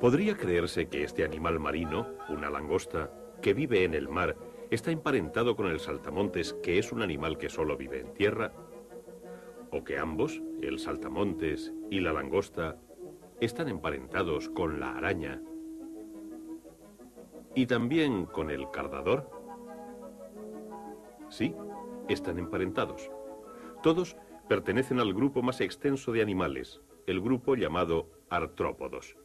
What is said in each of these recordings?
Podría creerse que este animal marino, una langosta, que vive en el mar, está emparentado con el saltamontes, que es un animal que solo vive en tierra, o que ambos, el saltamontes y la langosta, están emparentados con la araña y también con el cardador. Sí, están emparentados. Todos pertenecen al grupo más extenso de animales, el grupo llamado artrópodos.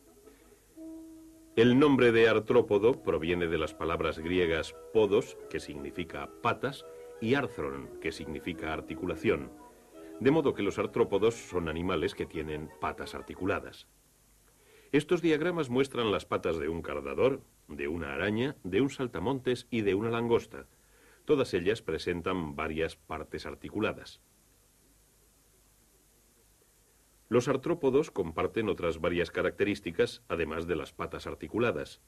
El nombre de artrópodo proviene de las palabras griegas podos, que significa patas, y arthron, que significa articulación, de modo que los artrópodos son animales que tienen patas articuladas. Estos diagramas muestran las patas de un cardador, de una araña, de un saltamontes y de una langosta. Todas ellas presentan varias partes articuladas. Los artrópodos comparten otras varias características, además de las patas articuladas.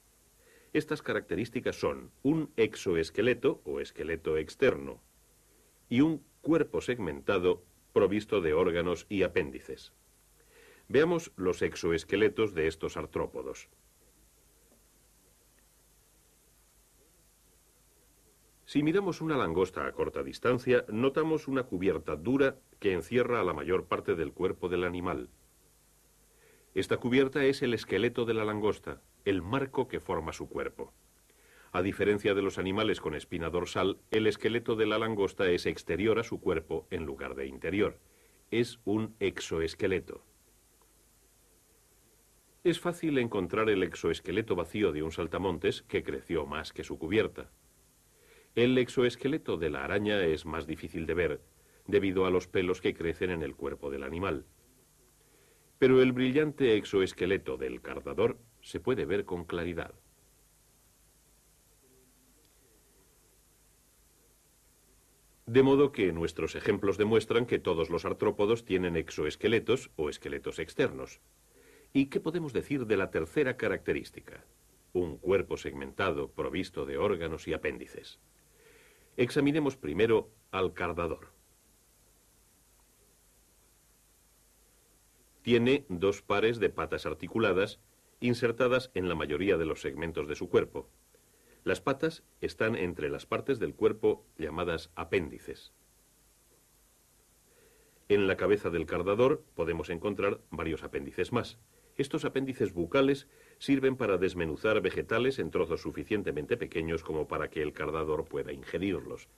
Estas características son un exoesqueleto o esqueleto externo y un cuerpo segmentado provisto de órganos y apéndices. Veamos los exoesqueletos de estos artrópodos. Si miramos una langosta a corta distancia, notamos una cubierta dura que encierra a la mayor parte del cuerpo del animal. Esta cubierta es el esqueleto de la langosta, el marco que forma su cuerpo. A diferencia de los animales con espina dorsal, el esqueleto de la langosta es exterior a su cuerpo en lugar de interior. Es un exoesqueleto. Es fácil encontrar el exoesqueleto vacío de un saltamontes que creció más que su cubierta. El exoesqueleto de la araña es más difícil de ver, debido a los pelos que crecen en el cuerpo del animal. Pero el brillante exoesqueleto del cardador se puede ver con claridad. De modo que nuestros ejemplos demuestran que todos los artrópodos tienen exoesqueletos o esqueletos externos. ¿Y qué podemos decir de la tercera característica? Un cuerpo segmentado provisto de órganos y apéndices. Examinemos primero al cardador. Tiene dos pares de patas articuladas insertadas en la mayoría de los segmentos de su cuerpo. Las patas están entre las partes del cuerpo llamadas apéndices. En la cabeza del cardador podemos encontrar varios apéndices más. Estos apéndices bucales sirven para desmenuzar vegetales en trozos suficientemente pequeños como para que el cardador pueda ingerirlos.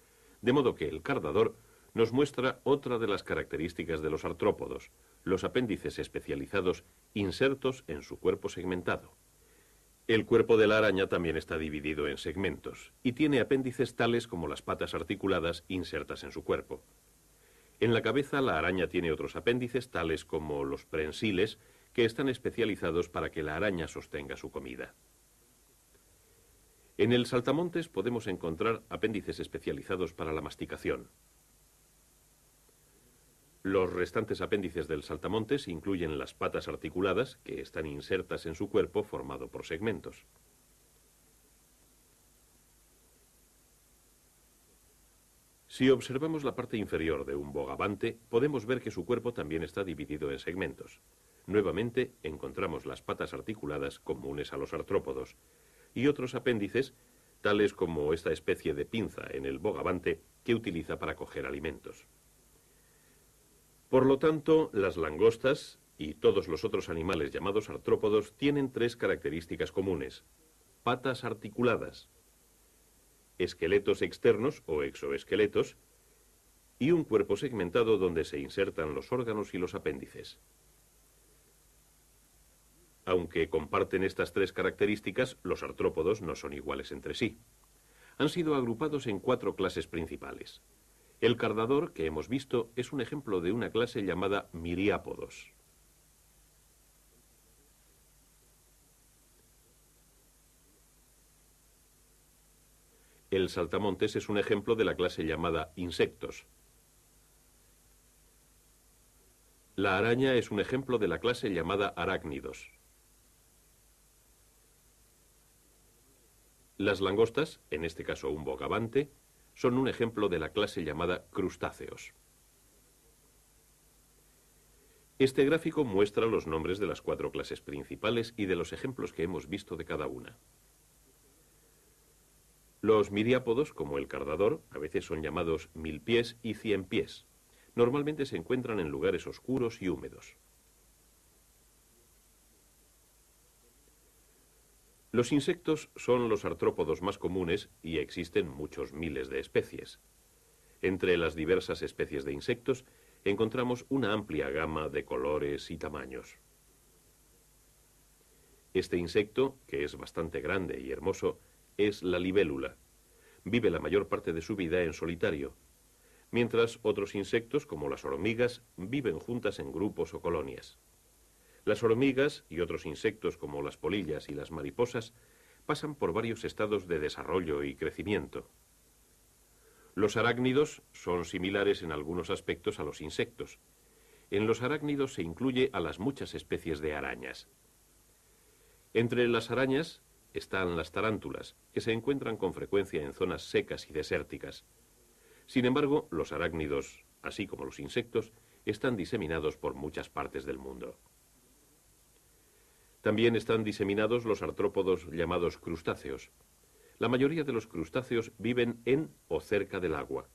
De modo que el cardador nos muestra otra de las características de los artrópodos, los apéndices especializados insertos en su cuerpo segmentado. El cuerpo de la araña también está dividido en segmentos y tiene apéndices tales como las patas articuladas insertas en su cuerpo. En la cabeza la araña tiene otros apéndices tales como los prensiles, que están especializados para que la araña sostenga su comida. En el saltamontes podemos encontrar apéndices especializados para la masticación. Los restantes apéndices del saltamontes incluyen las patas articuladas, que están insertas en su cuerpo formado por segmentos. Si observamos la parte inferior de un bogavante, podemos ver que su cuerpo también está dividido en segmentos. Nuevamente encontramos las patas articuladas comunes a los artrópodos y otros apéndices, tales como esta especie de pinza en el bogavante que utiliza para coger alimentos. Por lo tanto, las langostas y todos los otros animales llamados artrópodos tienen tres características comunes: patas articuladas, esqueletos externos o exoesqueletos y un cuerpo segmentado donde se insertan los órganos y los apéndices. Aunque comparten estas tres características, los artrópodos no son iguales entre sí. Han sido agrupados en 4 clases principales. El cardador, que hemos visto, es un ejemplo de una clase llamada miriápodos. El saltamontes es un ejemplo de la clase llamada insectos. La araña es un ejemplo de la clase llamada arácnidos. Las langostas, en este caso un bogavante, son un ejemplo de la clase llamada crustáceos. Este gráfico muestra los nombres de las 4 clases principales y de los ejemplos que hemos visto de cada una. Los miriápodos, como el cardador, a veces son llamados milpiés y cienpiés. Normalmente se encuentran en lugares oscuros y húmedos. Los insectos son los artrópodos más comunes y existen muchos miles de especies. Entre las diversas especies de insectos encontramos una amplia gama de colores y tamaños. Este insecto, que es bastante grande y hermoso, es la libélula. Vive la mayor parte de su vida en solitario, mientras otros insectos, como las hormigas, viven juntas en grupos o colonias. Las hormigas y otros insectos, como las polillas y las mariposas, pasan por varios estados de desarrollo y crecimiento. Los arácnidos son similares en algunos aspectos a los insectos. En los arácnidos se incluye a las muchas especies de arañas. Entre las arañas están las tarántulas, que se encuentran con frecuencia en zonas secas y desérticas. Sin embargo, los arácnidos, así como los insectos, están diseminados por muchas partes del mundo. También están diseminados los artrópodos llamados crustáceos. La mayoría de los crustáceos viven en o cerca del agua.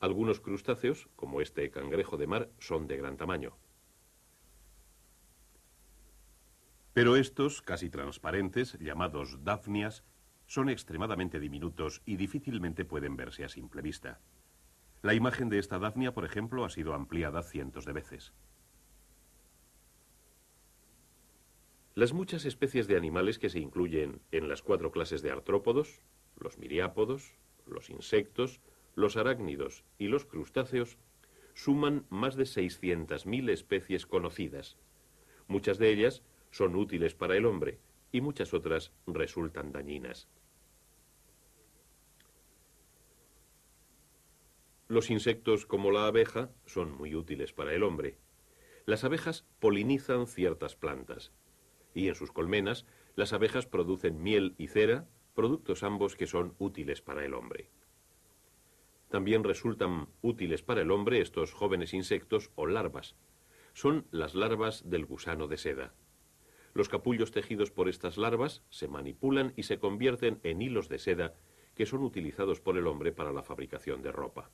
Algunos crustáceos, como este cangrejo de mar, son de gran tamaño. Pero estos, casi transparentes, llamados dafnias, son extremadamente diminutos y difícilmente pueden verse a simple vista. La imagen de esta dafnia, por ejemplo, ha sido ampliada cientos de veces. Las muchas especies de animales que se incluyen en las 4 clases de artrópodos, los miriápodos, los insectos, los arácnidos y los crustáceos, suman más de 600.000 especies conocidas. Muchas de ellas son útiles para el hombre y muchas otras resultan dañinas. Los insectos, como la abeja, son muy útiles para el hombre. Las abejas polinizan ciertas plantas, y en sus colmenas las abejas producen miel y cera, productos ambos que son útiles para el hombre. También resultan útiles para el hombre estos jóvenes insectos o larvas. Son las larvas del gusano de seda. Los capullos tejidos por estas larvas se manipulan y se convierten en hilos de seda que son utilizados por el hombre para la fabricación de ropa.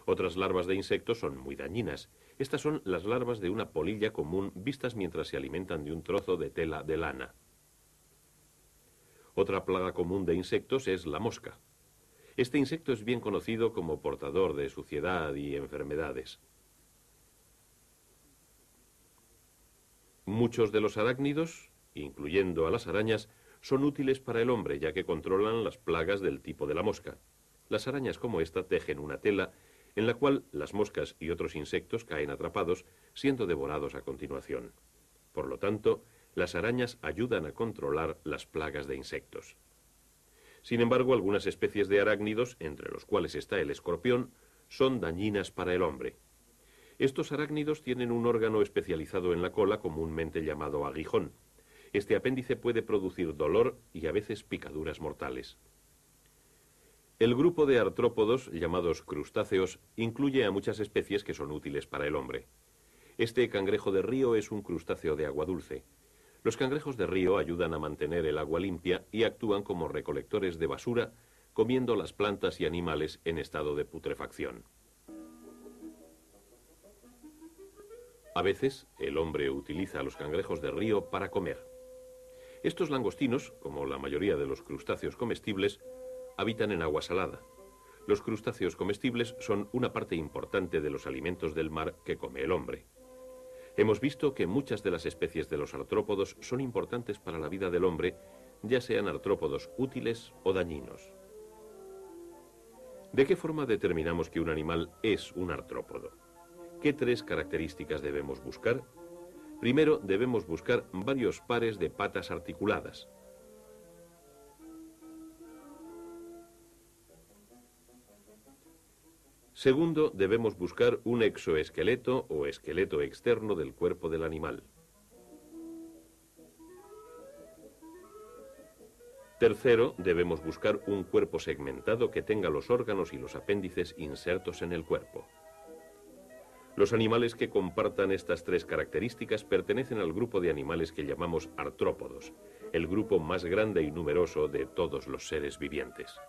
Otras larvas de insectos son muy dañinas. Estas son las larvas de una polilla común vistas mientras se alimentan de un trozo de tela de lana. Otra plaga común de insectos es la mosca. Este insecto es bien conocido como portador de suciedad y enfermedades. Muchos de los arácnidos, incluyendo a las arañas, son útiles para el hombre ya que controlan las plagas del tipo de la mosca. Las arañas como esta tejen una tela en la cual las moscas y otros insectos caen atrapados, siendo devorados a continuación. Por lo tanto, las arañas ayudan a controlar las plagas de insectos. Sin embargo, algunas especies de arácnidos, entre los cuales está el escorpión, son dañinas para el hombre. Estos arácnidos tienen un órgano especializado en la cola comúnmente llamado aguijón. Este apéndice puede producir dolor y a veces picaduras mortales. El grupo de artrópodos, llamados crustáceos, incluye a muchas especies que son útiles para el hombre. Este cangrejo de río es un crustáceo de agua dulce. Los cangrejos de río ayudan a mantener el agua limpia y actúan como recolectores de basura, comiendo las plantas y animales en estado de putrefacción. A veces, el hombre utiliza a los cangrejos de río para comer. Estos langostinos, como la mayoría de los crustáceos comestibles, habitan en agua salada. Los crustáceos comestibles son una parte importante de los alimentos del mar que come el hombre. Hemos visto que muchas de las especies de los artrópodos son importantes para la vida del hombre, ya sean artrópodos útiles o dañinos. ¿De qué forma determinamos que un animal es un artrópodo? ¿Qué 3 características debemos buscar? Primero, debemos buscar varios pares de patas articuladas. Segundo, debemos buscar un exoesqueleto o esqueleto externo del cuerpo del animal. Tercero, debemos buscar un cuerpo segmentado que tenga los órganos y los apéndices insertos en el cuerpo. Los animales que compartan estas tres características pertenecen al grupo de animales que llamamos artrópodos, el grupo más grande y numeroso de todos los seres vivientes.